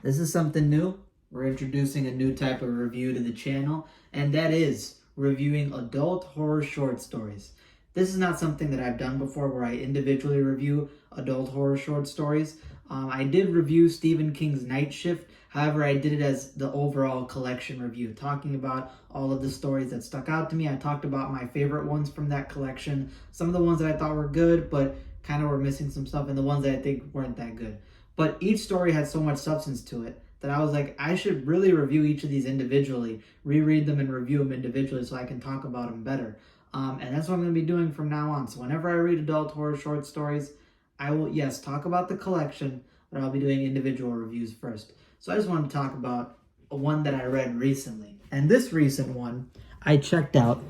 This is something new. We're introducing a new type of review to the channel, and that is reviewing adult horror short stories. This is not something that I've done before where I individually review adult horror short stories. I did review Stephen King's Night Shift. However, I did it as the overall collection review, talking about all of the stories that stuck out to me. I talked about my favorite ones from that collection, some of the ones that I thought were good, but kind of were missing some stuff, and the ones that I think weren't that good. But each story had so much substance to it that I was like, I should really review each of these individually, reread them and review them individually so I can talk about them better. And that's what I'm going to be doing from now on. So whenever I read adult horror short stories, I will, yes, talk about the collection, but I'll be doing individual reviews first. So I just wanted to talk about one that I read recently. And this recent one I checked out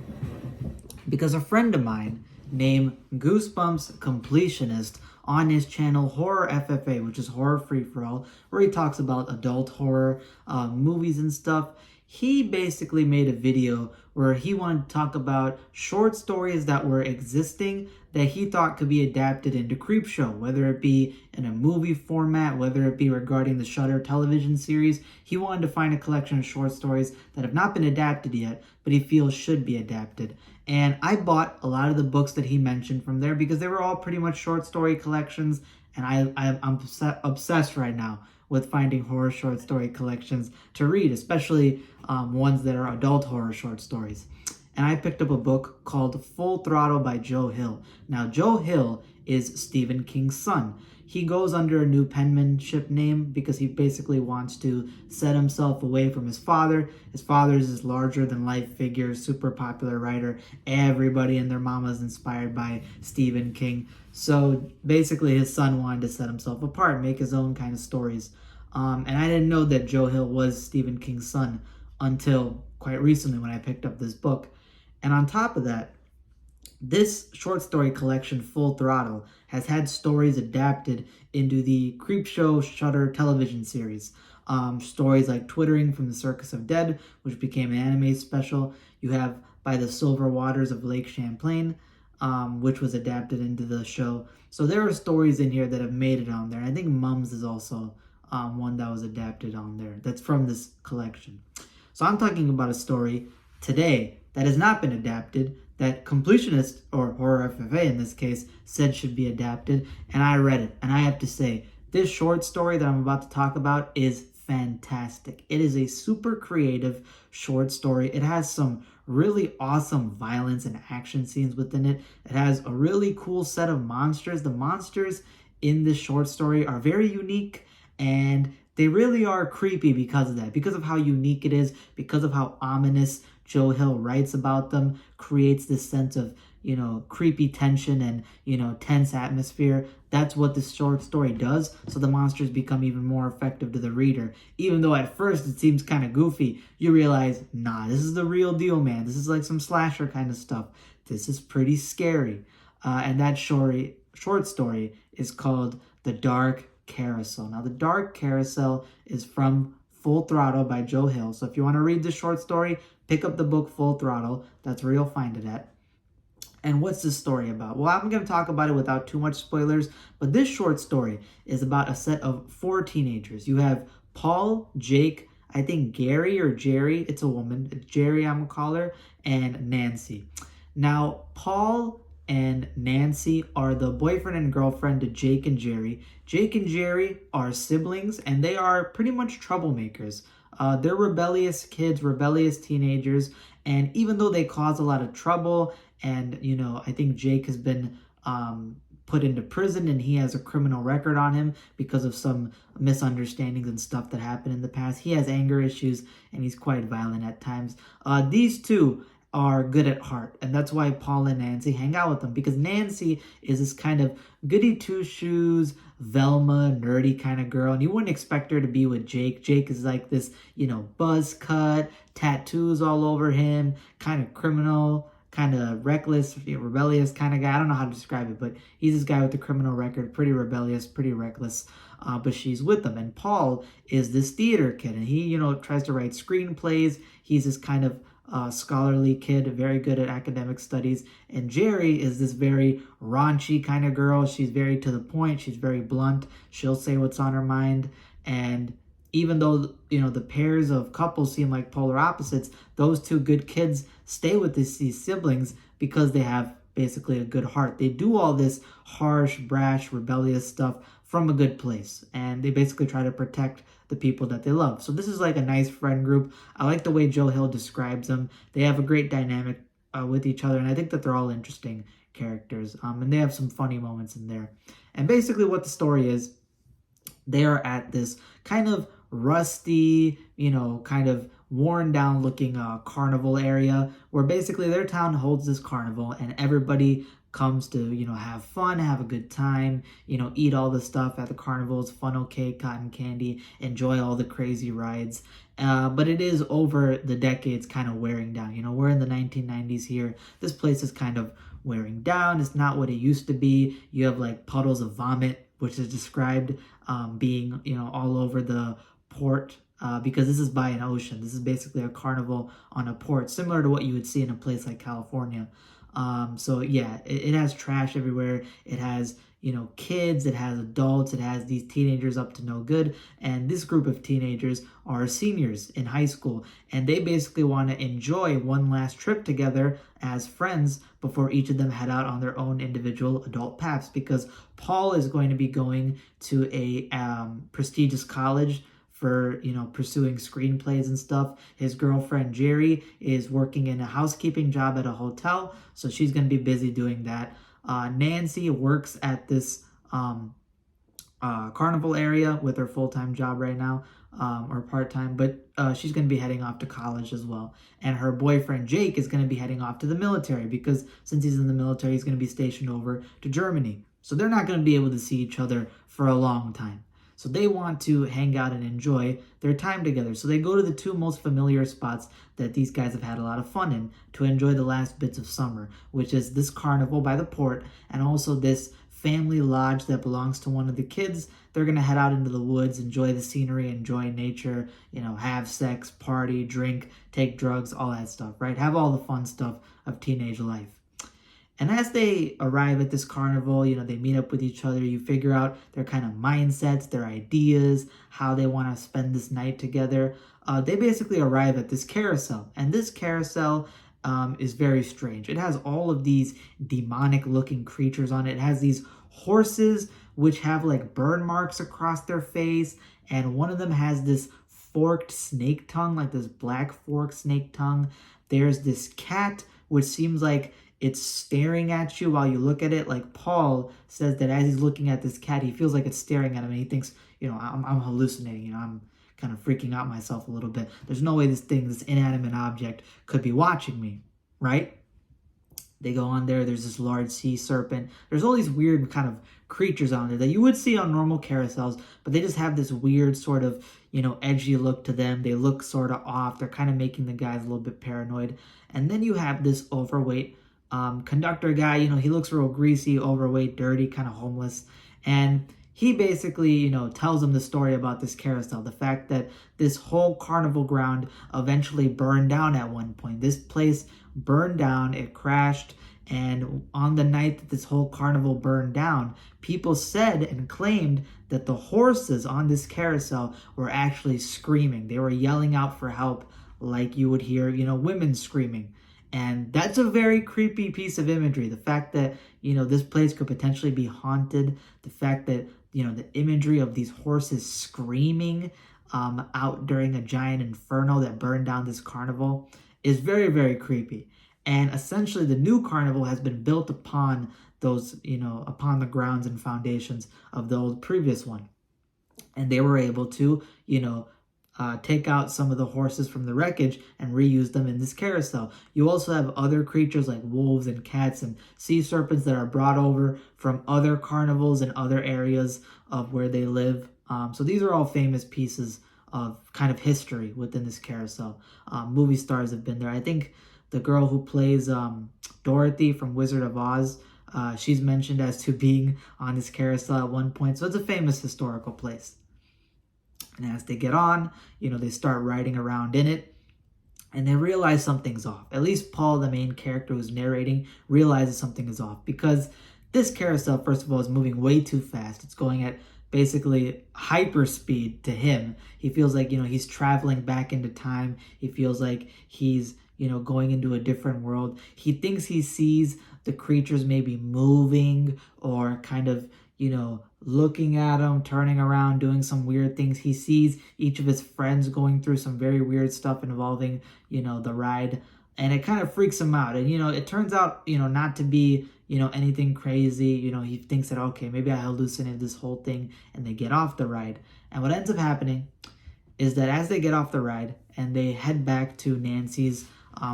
because a friend of mine named Goosebumps Completionist on his channel Horror FFA, which is Horror Free For All, where he talks about adult horror movies and stuff. He basically made a video where he wanted to talk about short stories that were existing that he thought could be adapted into Creepshow, whether it be in a movie format, whether it be regarding the Shudder television series. He wanted to find a collection of short stories that have not been adapted yet, but he feels should be adapted. And I bought a lot of the books that he mentioned from there because they were all pretty much short story collections, and I'm obsessed right now with finding horror short story collections to read, especially ones that are adult horror short stories. And I picked up a book called Full Throttle by Joe Hill. Now, Joe Hill is Stephen King's son. He goes under a new penmanship name because he basically wants to set himself away from his father. His father is this larger-than-life figure, super popular writer. Everybody and their mama is inspired by Stephen King. So basically, his son wanted to set himself apart, make his own kind of stories. And I didn't know that Joe Hill was Stephen King's son until quite recently when I picked up this book. And on top of that, this short story collection, Full Throttle, has had stories adapted into the Creepshow Shudder television series. Stories like Twittering from the Circus of Dead, which became an anime special. You have By the Silver Waters of Lake Champlain, which was adapted into the show. So there are stories in here that have made it on there. I think Mums is also one that was adapted on there. That's from this collection. So I'm talking about a story today that has not been adapted, that Completionist, or Horror FFA in this case, said should be adapted, and I read it. And I have to say, this short story that I'm about to talk about is fantastic. It is a super creative short story. It has some really awesome violence and action scenes within it. It has a really cool set of monsters. The monsters in this short story are very unique, and they really are creepy because of that, because of how unique it is, because of how ominous Joe Hill writes about them, creates this sense of, creepy tension and, tense atmosphere. That's what this short story does. So the monsters become even more effective to the reader. Even though at first it seems kind of goofy, you realize, nah, this is the real deal, man. This is like some slasher kind of stuff. This is pretty scary. And that short story is called The Dark Carousel. Now, The Dark Carousel is from Full Throttle by Joe Hill. So if you want to read this short story, pick up the book Full Throttle. That's where you'll find it at. And what's this story about? Well, I'm going to talk about it without too much spoilers, but this short story is about a set of 4 teenagers. You have Paul, Jake, I think Gary or Jerry, it's a woman, it's Jerry I'm going to call her, and Nancy. Now, Paul and Nancy are the boyfriend and girlfriend to Jake and Jerry. Jake and Jerry are siblings, and they are pretty much troublemakers. They're rebellious kids, rebellious teenagers, and even though they cause a lot of trouble, and, I think Jake has been put into prison, and he has a criminal record on him because of some misunderstandings and stuff that happened in the past. He has anger issues, and he's quite violent at times. These two are good at heart, and that's why Paul and Nancy hang out with them, because Nancy is this kind of goody two-shoes, Velma, nerdy kind of girl, and you wouldn't expect her to be with Jake. Jake is like this, buzz cut, tattoos all over him, kind of criminal, kind of reckless, rebellious kind of guy. I don't know how to describe it, but he's this guy with a criminal record, pretty rebellious, pretty reckless, but she's with him. And Paul is this theater kid, and he, tries to write screenplays. He's this kind of scholarly kid, very good at academic studies. And Jerry is this very raunchy kind of girl. She's very to the point. She's very blunt. She'll say what's on her mind. And even though, the pairs of couples seem like polar opposites, those two good kids stay with these siblings because they have basically a good heart. They do all this harsh, brash, rebellious stuff from a good place, and they basically try to protect the people that they love. So this is like a nice friend group. I like the way Joe Hill describes them. They have a great dynamic with each other, and I think that they're all interesting characters, and they have some funny moments in there. And basically what the story is, they are at this kind of rusty, kind of worn down looking carnival area where basically their town holds this carnival and everybody comes to, have fun, have a good time, eat all the stuff at the carnivals, funnel cake, cotton candy, enjoy all the crazy rides. But it is over the decades kind of wearing down. We're in the 1990s here. This place is kind of wearing down. It's not what it used to be. You have like puddles of vomit, which is described being, all over the port because this is by an ocean. This is basically a carnival on a port, similar to what you would see in a place like California. So yeah, it has trash everywhere. It has, kids, it has adults, it has these teenagers up to no good. And this group of teenagers are seniors in high school. And they basically want to enjoy one last trip together as friends before each of them head out on their own individual adult paths. Because Paul is going to be going to a prestigious college for, pursuing screenplays and stuff. His girlfriend, Jerry, is working in a housekeeping job at a hotel, so she's going to be busy doing that. Nancy works at this carnival area with her full-time job right now, or part-time, but she's going to be heading off to college as well. And her boyfriend, Jake, is going to be heading off to the military because since he's in the military, he's going to be stationed over to Germany. So they're not going to be able to see each other for a long time. So they want to hang out and enjoy their time together. So they go to the two most familiar spots that these guys have had a lot of fun in to enjoy the last bits of summer, which is this carnival by the port and also this family lodge that belongs to one of the kids. They're going to head out into the woods, enjoy the scenery, enjoy nature, have sex, party, drink, take drugs, all that stuff, right? Have all the fun stuff of teenage life. And as they arrive at this carnival, they meet up with each other. You figure out their kind of mindsets, their ideas, how they want to spend this night together. They basically arrive at this carousel. And this carousel is very strange. It has all of these demonic looking creatures on it. It has these horses which have like burn marks across their face. And one of them has this forked snake tongue, like this black forked snake tongue. There's this cat which seems like it's staring at you while you look at it. Like Paul says that as he's looking at this cat, he feels like it's staring at him and he thinks, I'm hallucinating, I'm kind of freaking out myself a little bit. There's no way this inanimate object could be watching me, right? They go on there, there's this large sea serpent. There's all these weird kind of creatures on there that you would see on normal carousels, but they just have this weird sort of, edgy look to them. They look sort of off. They're kind of making the guys a little bit paranoid. And then you have this overweight conductor guy. He looks real greasy, overweight, dirty, kind of homeless. And he basically, tells them the story about this carousel, the fact that this whole carnival ground eventually burned down at one point. This place burned down, it crashed, and on the night that this whole carnival burned down, people said and claimed that the horses on this carousel were actually screaming. They were yelling out for help like you would hear, women screaming. And that's a very creepy piece of imagery. The fact that, this place could potentially be haunted. The fact that, the imagery of these horses screaming out during a giant inferno that burned down this carnival is very, very creepy. And essentially the new carnival has been built upon those, upon the grounds and foundations of the old previous one. And they were able to, take out some of the horses from the wreckage and reuse them in this carousel. You also have other creatures like wolves and cats and sea serpents that are brought over from other carnivals and other areas of where they live. So these are all famous pieces of kind of history within this carousel. Movie stars have been there. I think the girl who plays Dorothy from Wizard of Oz, she's mentioned as to being on this carousel at one point. So it's a famous historical place. And as they get on, they start riding around in it and they realize something's off. At least Paul, the main character who's narrating, realizes something is off because this carousel, first of all, is moving way too fast. It's going at basically hyperspeed to him. He feels like, he's traveling back into time. He feels like he's, going into a different world. He thinks he sees the creatures maybe moving or kind of, looking at him, turning around, doing some weird things. He sees each of his friends going through some very weird stuff involving, the ride. And it kind of freaks him out. And, it turns out, not to be, anything crazy. He thinks that, okay, maybe I hallucinated this whole thing, and they get off the ride. And what ends up happening is that as they get off the ride and they head back to Nancy's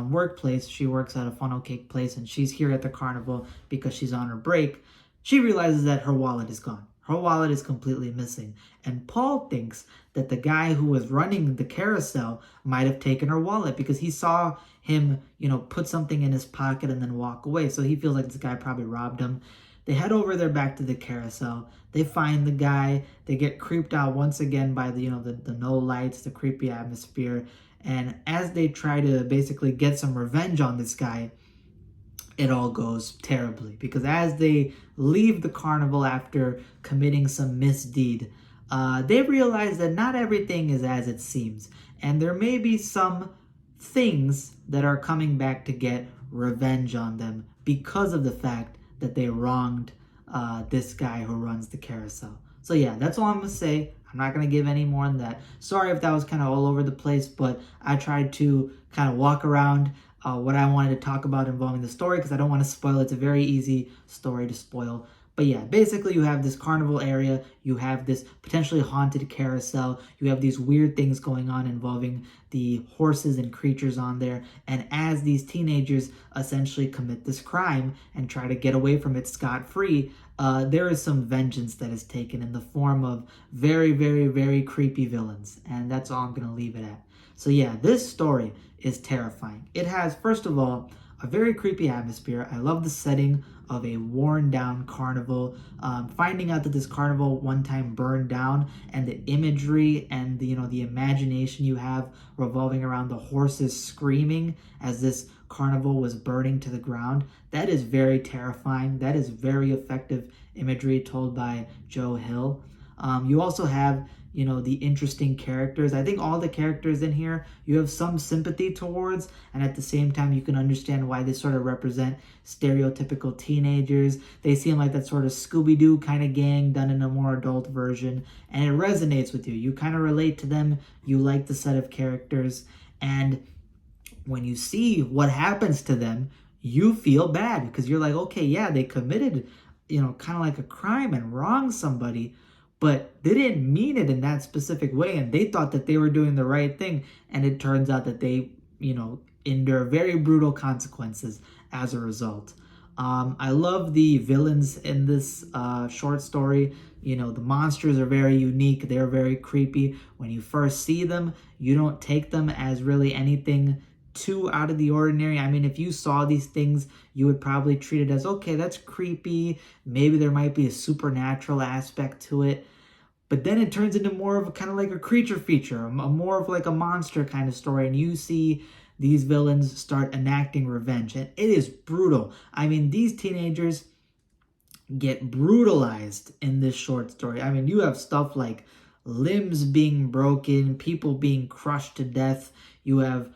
workplace, she works at a funnel cake place, and she's here at the carnival because she's on her break. She realizes that her wallet is gone. Her wallet is completely missing. And Paul thinks that the guy who was running the carousel might have taken her wallet because he saw him, put something in his pocket and then walk away. So he feels like this guy probably robbed him. They head over there back to the carousel. They find the guy. They get creeped out once again by the no lights, the creepy atmosphere. And as they try to basically get some revenge on this guy, it all goes terribly, because as they leave the carnival after committing some misdeed, they realize that not everything is as it seems, and there may be some things that are coming back to get revenge on them because of the fact that they wronged this guy who runs the carousel. So yeah, that's all I'm gonna say. I'm not gonna give any more than that. Sorry if that was kind of all over the place, but I tried to kind of walk around what I wanted to talk about involving the story, because I don't want to spoil it. It's a very easy story to spoil. But yeah, basically you have this carnival area, you have this potentially haunted carousel, you have these weird things going on involving the horses and creatures on there, and as these teenagers essentially commit this crime and try to get away from it scot-free, there is some vengeance that is taken in the form of very, very, very creepy villains, and that's all I'm going to leave it at. So yeah, this story is terrifying. It has, first of all, a very creepy atmosphere. I love the setting of a worn down carnival. Finding out that this carnival one time burned down, and the imagery and the imagination you have revolving around the horses screaming as this carnival was burning to the ground, that is very terrifying. That is very effective imagery told by Joe Hill. You also have the interesting characters. I think all the characters in here you have some sympathy towards, and at the same time you can understand why they sort of represent stereotypical teenagers. They seem like that sort of Scooby-Doo kind of gang done in a more adult version, and it resonates with you. You kind of relate to them. You like the set of characters, and when you see what happens to them, you feel bad because you're like, okay, yeah, they committed, kind of like a crime and wronged somebody, but they didn't mean it in that specific way, and they thought that they were doing the right thing, and it turns out that they, endure very brutal consequences as a result. I love the villains in this short story. The monsters are very unique. They're very creepy. When you first see them, you don't take them as really anything too out of the ordinary. I mean, if you saw these things, you would probably treat it as, okay, that's creepy. Maybe there might be a supernatural aspect to it. But then it turns into more of a kind of like a creature feature, more of like a monster kind of story. And you see these villains start enacting revenge. And it is brutal. I mean, these teenagers get brutalized in this short story. I mean, you have stuff like limbs being broken, people being crushed to death. You have,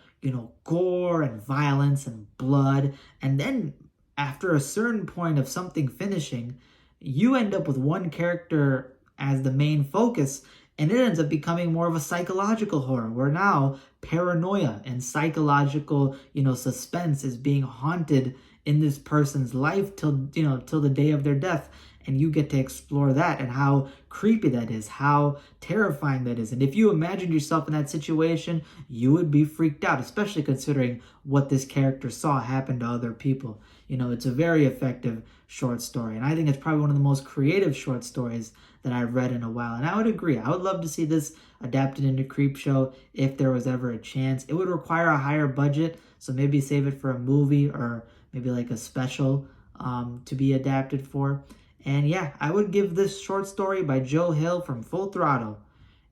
gore and violence and blood. And then after a certain point of something finishing, you end up with one character as the main focus, and it ends up becoming more of a psychological horror, where now paranoia and psychological, suspense is being haunted in this person's life till the day of their death. And you get to explore that and how creepy that is, how terrifying that is. And if you imagined yourself in that situation, you would be freaked out, especially considering what this character saw happen to other people. It's a very effective short story. And I think it's probably one of the most creative short stories that I've read in a while. And I would agree. I would love to see this adapted into Creepshow if there was ever a chance. It would require a higher budget, so maybe save it for a movie or maybe like a special to be adapted for. And yeah, I would give this short story by Joe Hill from Full Throttle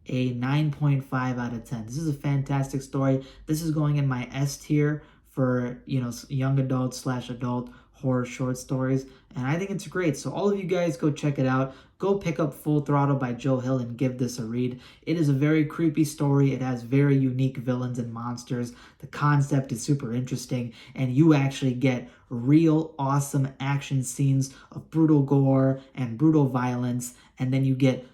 a 9.5 out of 10. This is a fantastic story. This is going in my S tier for, young adult / adult horror short stories, and I think it's great. So all of you guys go check it out. Go pick up Full Throttle by Joe Hill and give this a read. It is a very creepy story. It has very unique villains and monsters. The concept is super interesting, and you actually get real awesome action scenes of brutal gore and brutal violence, and then you get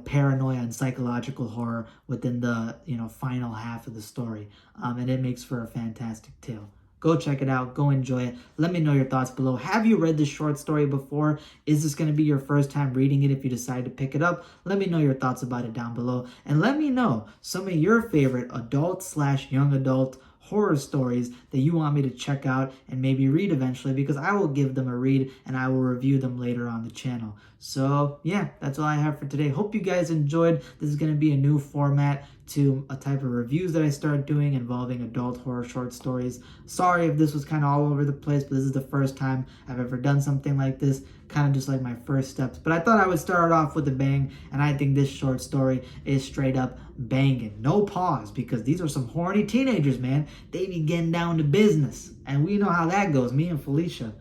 paranoia and psychological horror within the final half of the story, and it makes for a fantastic tale. Go check it out. Go enjoy it. Let me know your thoughts below. Have you read this short story before? Is this going to be your first time reading it if you decide to pick it up? Let me know your thoughts about it down below. And let me know some of your favorite adult/young adult horror stories that you want me to check out and maybe read eventually, because I will give them a read and I will review them later on the channel. So yeah, that's all I have for today. Hope you guys enjoyed. This is going to be a new format to a type of reviews that I start doing involving adult horror short stories. Sorry if this was kind of all over the place, but this is the first time I've ever done something like this, kind of just like my first steps. But I thought I would start off with a bang, and I think this short story is straight up banging. No pause, because these are some horny teenagers, man. They be getting down to business, and we know how that goes. Me and Felicia,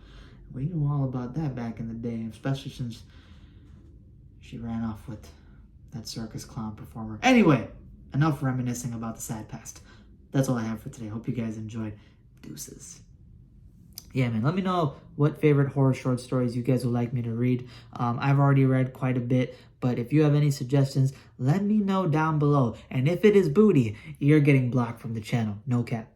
we knew all about that back in the day, especially since she ran off with that circus clown performer. Anyway, enough reminiscing about the sad past. That's all I have for today. Hope you guys enjoyed. Deuces. Yeah, man, let me know what favorite horror short stories you guys would like me to read. I've already read quite a bit, but if you have any suggestions, let me know down below. And if it is booty, you're getting blocked from the channel. No cap.